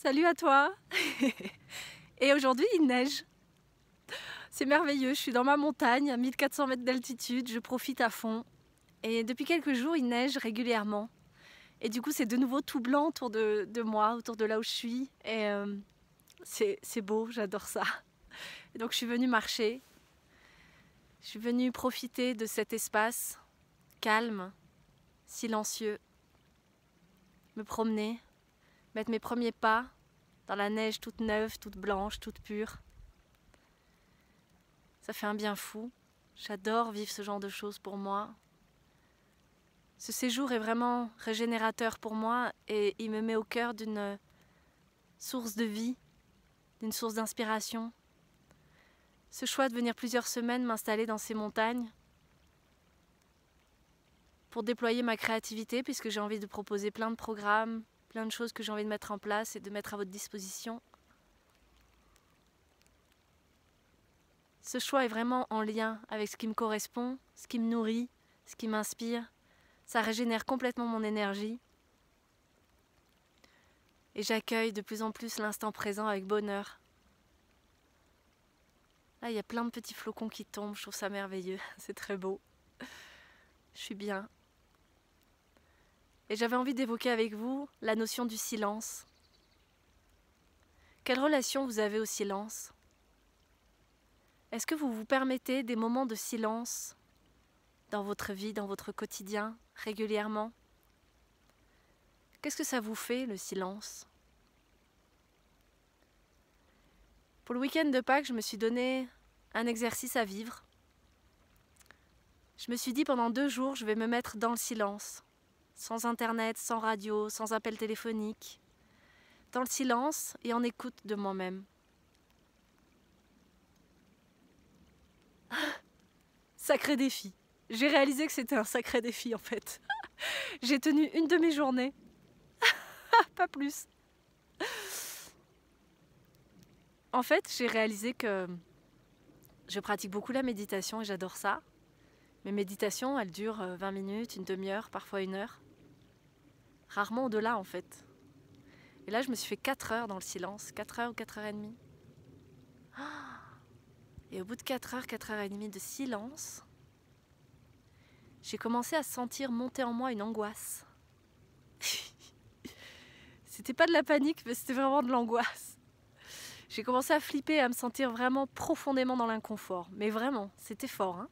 Salut à toi. Et aujourd'hui il neige. C'est merveilleux, je suis dans ma montagne à 1400 mètres d'altitude, je profite à fond. Et depuis quelques jours il neige régulièrement. Et du coup c'est de nouveau tout blanc autour de moi, autour de là où je suis. Et c'est beau, j'adore ça. Et donc je suis venue marcher. Je suis venue profiter de cet espace calme, silencieux. Me promener, mettre mes premiers pas dans la neige toute neuve, toute blanche, toute pure. Ça fait un bien fou. J'adore vivre ce genre de choses pour moi. Ce séjour est vraiment régénérateur pour moi et il me met au cœur d'une source de vie, d'une source d'inspiration. Ce choix de venir plusieurs semaines m'installer dans ces montagnes pour déployer ma créativité, puisque j'ai envie de proposer plein de programmes, plein de choses que j'ai envie de mettre en place et de mettre à votre disposition. Ce choix est vraiment en lien avec ce qui me correspond, ce qui me nourrit, ce qui m'inspire. Ça régénère complètement mon énergie. Et j'accueille de plus en plus l'instant présent avec bonheur. Là, il y a plein de petits flocons qui tombent, je trouve ça merveilleux, c'est très beau. Je suis bien. Et j'avais envie d'évoquer avec vous la notion du silence. Quelle relation vous avez au silence ? Est-ce que vous vous permettez des moments de silence dans votre vie, dans votre quotidien, régulièrement ? Qu'est-ce que ça vous fait, le silence ? Pour le week-end de Pâques, je me suis donné un exercice à vivre. Je me suis dit pendant 2 jours, je vais me mettre dans le silence, sans internet, sans radio, sans appel téléphonique, dans le silence et en écoute de moi-même. Sacré défi. J'ai réalisé que c'était un sacré défi en fait. J'ai tenu une demi-journée, pas plus. En fait, j'ai réalisé que je pratique beaucoup la méditation et j'adore ça. Mes méditations, elles durent 20 minutes, une demi-heure, parfois 1 heure. Rarement au-delà en fait. Et là, je me suis fait 4 heures dans le silence, 4 heures ou 4 heures et demie. Et au bout de 4 heures, 4 heures et demie de silence, j'ai commencé à sentir monter en moi une angoisse. C'était pas de la panique, mais c'était vraiment de l'angoisse. J'ai commencé à flipper, à me sentir vraiment profondément dans l'inconfort. Mais vraiment, c'était fort, hein.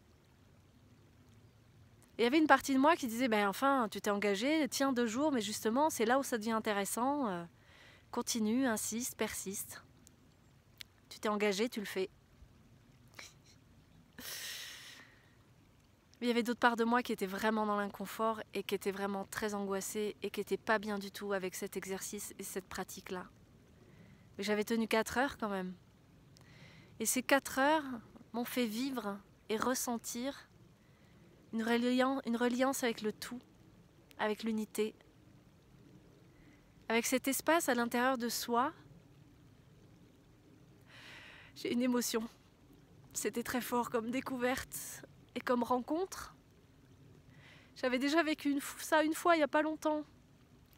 Et il y avait une partie de moi qui disait, ben enfin, tu t'es engagé, tiens 2 jours, mais justement, c'est là où ça devient intéressant. Continue, insiste, persiste. Tu t'es engagé, tu le fais. Mais il y avait d'autres parts de moi qui étaient vraiment dans l'inconfort et qui étaient vraiment très angoissées et qui n'étaient pas bien du tout avec cet exercice et cette pratique-là. Mais j'avais tenu 4 heures quand même. Et ces 4 heures m'ont fait vivre et ressentir une reliance avec le tout, avec l'unité, avec cet espace à l'intérieur de soi. J'ai une émotion. C'était très fort comme découverte et comme rencontre. J'avais déjà vécu ça une fois il n'y a pas longtemps,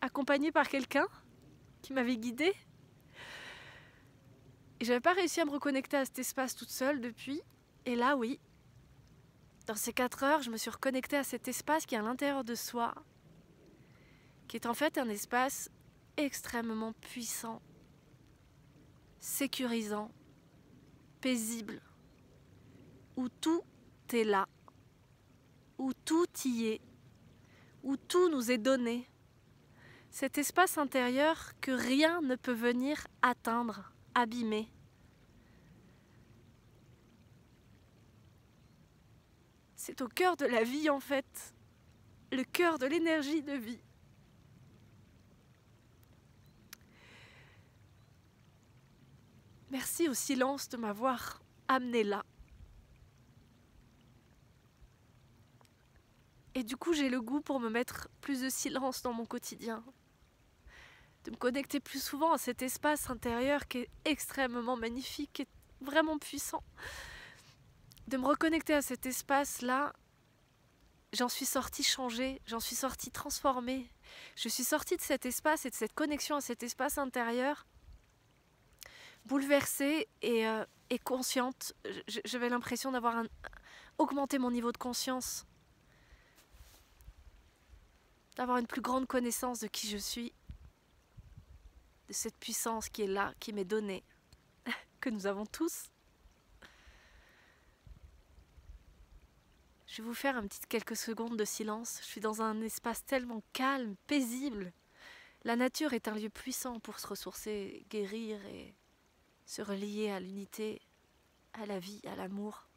accompagnée par quelqu'un qui m'avait guidée. Et j'avais pas réussi à me reconnecter à cet espace toute seule depuis. Et là, oui, dans ces 4 heures, je me suis reconnectée à cet espace qui est à l'intérieur de soi, qui est en fait un espace extrêmement puissant, sécurisant, paisible, où tout est là, où tout y est, où tout nous est donné. Cet espace intérieur que rien ne peut venir atteindre, abîmer. C'est au cœur de la vie en fait, le cœur de l'énergie de vie. Merci au silence de m'avoir amené là. Et du coup, j'ai le goût pour me mettre plus de silence dans mon quotidien. De me connecter plus souvent à cet espace intérieur qui est extrêmement magnifique, qui est vraiment puissant. De me reconnecter à cet espace-là, j'en suis sortie changée, j'en suis sortie transformée. Je suis sortie de cet espace et de cette connexion à cet espace intérieur bouleversée et consciente. J'avais l'impression d'avoir augmenté mon niveau de conscience, d'avoir une plus grande connaissance de qui je suis, de cette puissance qui est là, qui m'est donnée, que nous avons tous. Je vais vous faire un petit quelques secondes de silence. Je suis dans un espace tellement calme, paisible. La nature est un lieu puissant pour se ressourcer, guérir et se relier à l'unité, à la vie, à l'amour.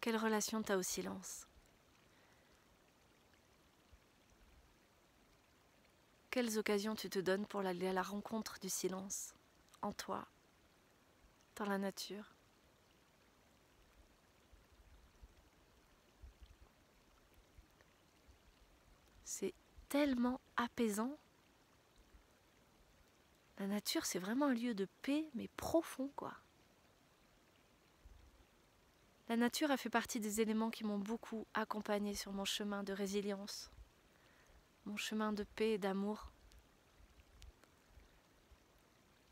Quelle relation t'as au silence? Quelles occasions tu te donnes pour aller à la rencontre du silence, en toi, dans la nature? C'est tellement apaisant. La nature, c'est vraiment un lieu de paix, mais profond, quoi. La nature a fait partie des éléments qui m'ont beaucoup accompagnée sur mon chemin de résilience, mon chemin de paix et d'amour.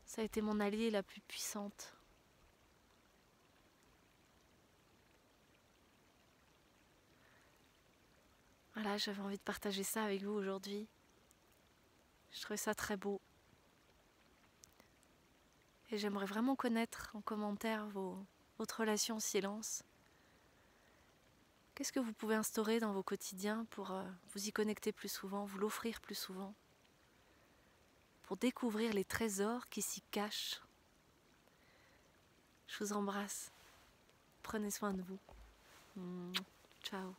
Ça a été mon alliée la plus puissante. Voilà, j'avais envie de partager ça avec vous aujourd'hui. Je trouvais ça très beau. Et j'aimerais vraiment connaître en commentaire votre relation au silence. Qu'est-ce que vous pouvez instaurer dans vos quotidiens pour vous y connecter plus souvent, vous l'offrir plus souvent, pour découvrir les trésors qui s'y cachent? Je vous embrasse. Prenez soin de vous. Ciao.